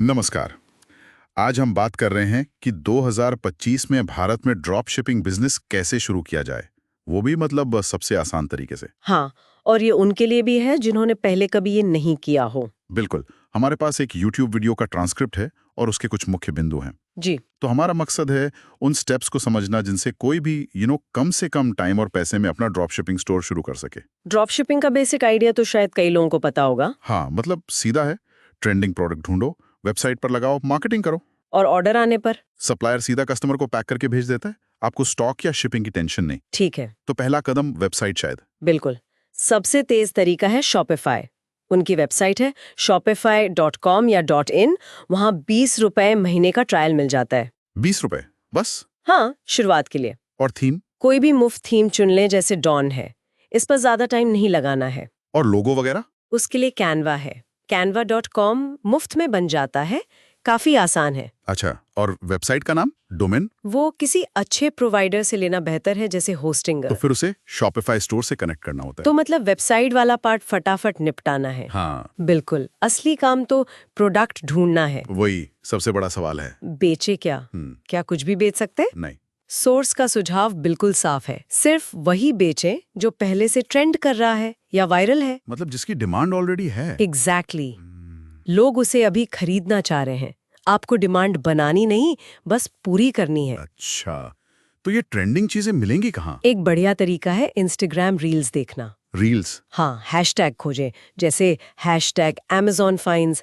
नमस्कार। आज हम बात कर रहे हैं कि 2025 में भारत में ड्रॉप शिपिंग बिजनेस कैसे शुरू किया जाए, वो भी मतलब सबसे आसान तरीके से। हाँ, और ये उनके लिए भी है जिन्होंने पहले कभी ये नहीं किया हो। बिल्कुल। हमारे पास एक YouTube वीडियो का ट्रांसक्रिप्ट है और उसके कुछ मुख्य बिंदु हैं। जी। तो हमारा मकसद है उन स्टेप्स को समझना जिनसे कोई भी कम से कम टाइम और पैसे में अपना ड्रॉप शिपिंग स्टोर शुरू कर सके। ड्रॉप शिपिंग का बेसिक आइडिया तो शायद कई लोगों को पता होगा। हाँ, मतलब सीधा है, ट्रेंडिंग प्रोडक्ट ढूंढो, वेबसाइट पर लगाओ, मार्केटिंग करो। और ऑर्डर आने पर? सप्लायर सीधा कस्टमर को पैक करके भेज देता है, आपको स्टॉक या शिपिंग की टेंशन नहीं। ठीक है। तो पहला कदम वेबसाइट शायद। बिल्कुल। सबसे तेज तरीका है शॉपिफाई। उनकी वेबसाइट है shopify.com या .in। वहाँ 20 रुपए महीने का ट्रायल मिल जाता है। 20 रुपए बस? हाँ, शुरुआत के लिए। और थीम? कोई भी मुफ्त थीम चुन लें, जैसे डॉन है। इस पर ज्यादा टाइम नहीं लगाना है। और लोगो वगैरह? उसके लिए कैनवा है। canva.com मुफ्त में बन जाता है, काफी आसान है। अच्छा, और वेबसाइट का नाम? डोमेन? वो किसी अच्छे प्रोवाइडर से लेना बेहतर है, जैसे होस्टिंग। तो फिर उसे शॉपिफाई स्टोर से कनेक्ट करना होता है। तो मतलब वेबसाइट वाला पार्ट फटाफट निपटाना है। हाँ, बिल्कुल। असली काम तो प्रोडक्ट ढूंढना है। वही सबसे बड़ा सवाल है। बेचे क्या? क्या कुछ भी बेच सकते? नहीं। सोर्स का सुझाव बिल्कुल साफ है, सिर्फ वही बेचें जो पहले से ट्रेंड कर रहा है या वायरल है। मतलब जिसकी डिमांड ऑलरेडी है। एग्जैक्टली। लोग उसे अभी खरीदना चाह रहे हैं। आपको डिमांड बनानी नहीं, बस पूरी करनी है। अच्छा, तो ये ट्रेंडिंग चीजें मिलेंगी कहाँ? एक बढ़िया तरीका है इंस्टाग्राम रील्स देखना। रील्स? हाँ, हैशटैग खोजें, जैसे #Amazon Finds,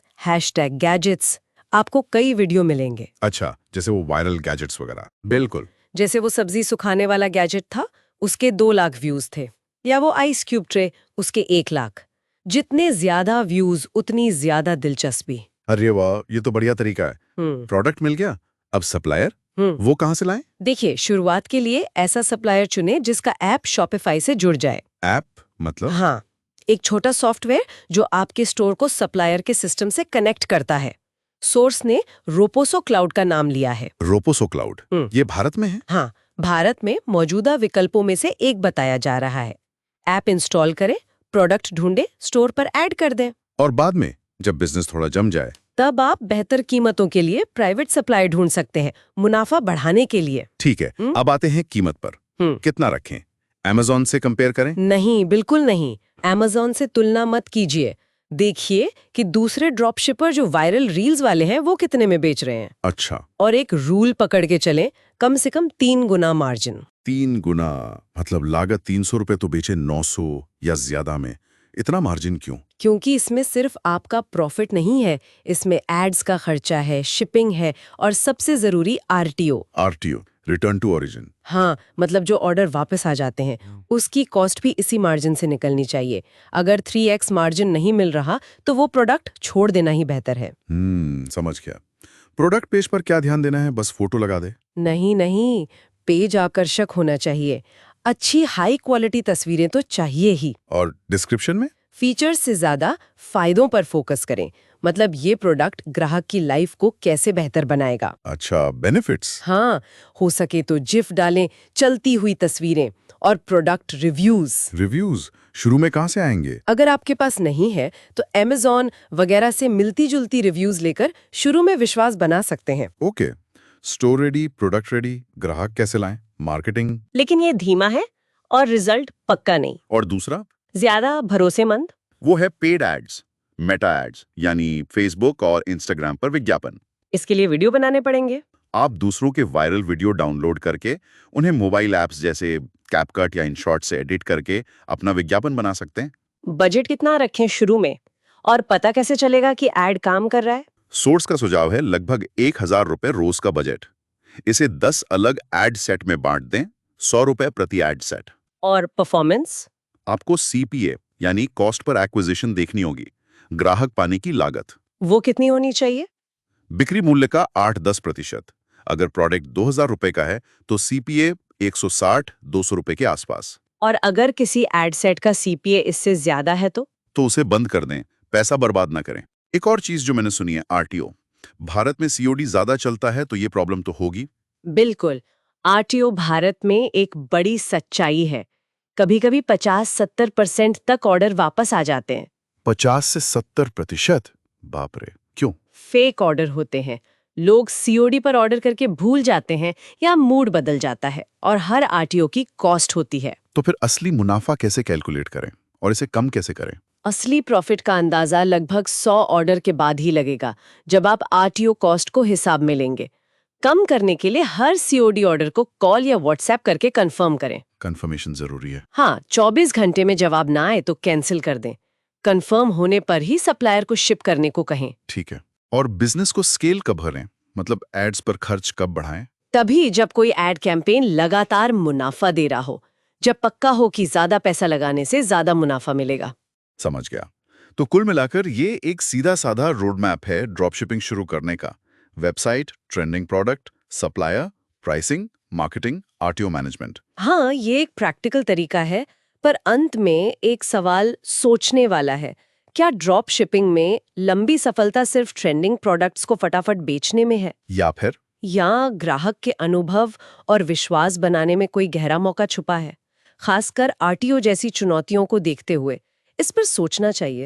#Gadgets। आपको कई वीडियो मिलेंगे। अच्छा, जैसे वो वायरल गैजेट्स वगैरह। बिल्कुल। जैसे वो सब्जी सुखाने वाला गैजेट था, उसके 2 लाख व्यूज थे। या वो आइस क्यूब ट्रे, उसके 1 लाख। जितने ज्यादा व्यूज उतनी ज्यादा दिलचस्पी। अरे वाह, ये तो बढ़िया तरीका है। प्रोडक्ट मिल गया, अब सप्लायर? वो कहाँ से लाएं? देखिए, शुरुआत के लिए ऐसा सप्लायर चुने जिसका ऐप शॉपिफाई से जुड़ जाए। ऐप मतलब? हाँ, एक छोटा सॉफ्टवेयर जो आपके स्टोर को सप्लायर के सिस्टम से कनेक्ट करता है। सोर्स ने रोपोसो क्लाउड का नाम लिया है। रोपोसो क्लाउड? ये भारत में है? हाँ, भारत में मौजूदा विकल्पों में से एक बताया जा रहा है। ऐप इंस्टॉल करें, प्रोडक्ट ढूंढे, स्टोर पर ऐड कर दें। और बाद में जब बिजनेस थोड़ा जम जाए, तब आप बेहतर कीमतों के लिए प्राइवेट सप्लाई ढूंढ सकते हैं, मुनाफा बढ़ाने के लिए। ठीक है। अब आते हैं कीमत पर। कितना रखें? Amazon से कंपेयर करें? नहीं, बिल्कुल नहीं। Amazon से तुलना मत कीजिए। देखिए कि दूसरे ड्रॉप शिपर जो वायरल रील्स वाले हैं वो कितने में बेच रहे हैं। अच्छा। और एक रूल पकड़ के चलें, कम से कम 3 गुना मार्जिन। 3 गुना? मतलब लागत 300 रुपए तो बेचे 900 या ज्यादा में। इतना मार्जिन क्यों? क्योंकि इसमें सिर्फ आपका प्रॉफिट नहीं है, इसमें एड्स का खर्चा है, शिपिंग है और सबसे जरूरी RTO। RTO, return to origin. हाँ, मतलब जो ऑर्डर वापस आ जाते हैं, उसकी कॉस्ट भी इसी मार्जिन से निकलनी चाहिए। अगर 3x मार्जिन नहीं मिल रहा तो वो प्रोडक्ट छोड़ देना ही बेहतर है। समझ गया। प्रोडक्ट पेज पर क्या ध्यान देना है? बस फोटो लगा दे? नहीं नहीं, पेज आकर्षक होना चाहिए। अच्छी हाई क्वालिटी तस्वीरें तो चाहिए ही। और डिस्क्रिप्शन में? फीचर्स से ज्यादा फायदों पर फोकस करें। मतलब ये प्रोडक्ट ग्राहक की लाइफ को कैसे बेहतर बनाएगा। अच्छा, बेनिफिट्स? हाँ, हो सके तो जिफ डालें, चलती हुई तस्वीरें और प्रोडक्ट रिव्यूज। रिव्यूज शुरू में कहाँ से आएंगे? अगर आपके पास नहीं है तो Amazon वगैरह से मिलती जुलती रिव्यूज लेकर शुरू में विश्वास बना सकते हैं। Okay. Store ready, product ready, ग्राहक कैसे लाएं? मार्केटिंग? लेकिन ये धीमा है और रिजल्ट पक्का नहीं। और दूसरा? ज्यादा भरोसेमंद? वो है पेड एड्स, मेटा एड्स, यानी फेसबुक और इंस्टाग्राम पर विज्ञापन। इसके लिए वीडियो बनाने पड़ेंगे। आप दूसरों के वायरल वीडियो डाउनलोड करके उन्हें मोबाइल ऐप्स जैसे कैपकट या इनशॉट से एडिट करके अपना विज्ञापन बना सकते हैं। बजट कितना रखें शुरू में? और पता कैसे चलेगा कि एड काम कर रहा है? सोर्स का सुझाव है लगभग 1000 रुपए रोज का बजट। इसे 10 अलग एड सेट में बांट दें, 100 रुपए प्रति एड सेट। और परफॉर्मेंस? आपको CPA यानी कॉस्ट पर एक्विजिशन देखनी होगी, ग्राहक पाने की लागत। वो कितनी होनी चाहिए? बिक्री मूल्य का 8-10%। अगर प्रोडक्ट 2000 रुपए का है तो CPA 160-200 रुपए के आसपास। और अगर किसी एड सेट का CPA इससे ज्यादा है तो उसे बंद कर दें, पैसा बर्बाद ना करें। एक और चीज जो मैंने सुनी है, RTO। भारत में COD ज्यादा चलता है तो ये प्रॉब्लम तो होगी। बिल्कुल। RTO भारत में एक बड़ी सच्चाई है। कभी-कभी 50-70% तक ऑर्डर वापस आ जाते हैं। 50 से 70%? बाप रे, क्यों? फेक ऑर्डर होते हैं। लोग सीओडी पर ऑर्डर करके भूल जाते हैं या मूड बदल जाता है और हर आरटीओ की कॉस्ट होती है। तो फिर असली मुनाफा कैसे कैलकुलेट करें और इसे कम कैसे करें? असली प्रॉफिट का अंदाजा लगभग 100 ऑर्डर के बाद ही लगेगा, जब आप आरटीओ कॉस्ट को हिसाब में लेंगे। कम करने के लिए हर सीओडी ऑर्डर को कॉल या व्हाट्सएप करके कंफर्म करें। कंफर्मेशन जरूरी है। हाँ, 24 घंटे में जवाब ना आए तो कैंसिल कर दें। कंफर्म होने पर ही सप्लायर को शिप करने को कहें। ठीक है। और बिजनेस को स्केल कब करें, मतलब एड्स पर खर्च कब बढ़ाएं? तभी जब कोई एड कैंपेन लगातार मुनाफा दे रहा हो, जब पक्का हो कि ज्यादा पैसा लगाने से ज्यादा मुनाफा मिलेगा। समझ गया। तो कुल मिलाकर ये एक सीधा साधा रोड मैप है ड्रॉपशिपिंग शुरू करने का। Website, trending product, supplier, pricing, marketing, RTO management. हाँ, ये एक प्रैक्टिकल तरीका है, पर अंत में एक सवाल सोचने वाला है। क्या ड्रॉप शिपिंग में लंबी सफलता सिर्फ ट्रेंडिंग प्रोडक्ट्स को फटाफट बेचने में है, या फिर ग्राहक के अनुभव और विश्वास बनाने में कोई गहरा मौका छुपा है? खासकर आरटीओ जैसी चुनौतियों को देखते हुए इस पर सोचना चाहिए।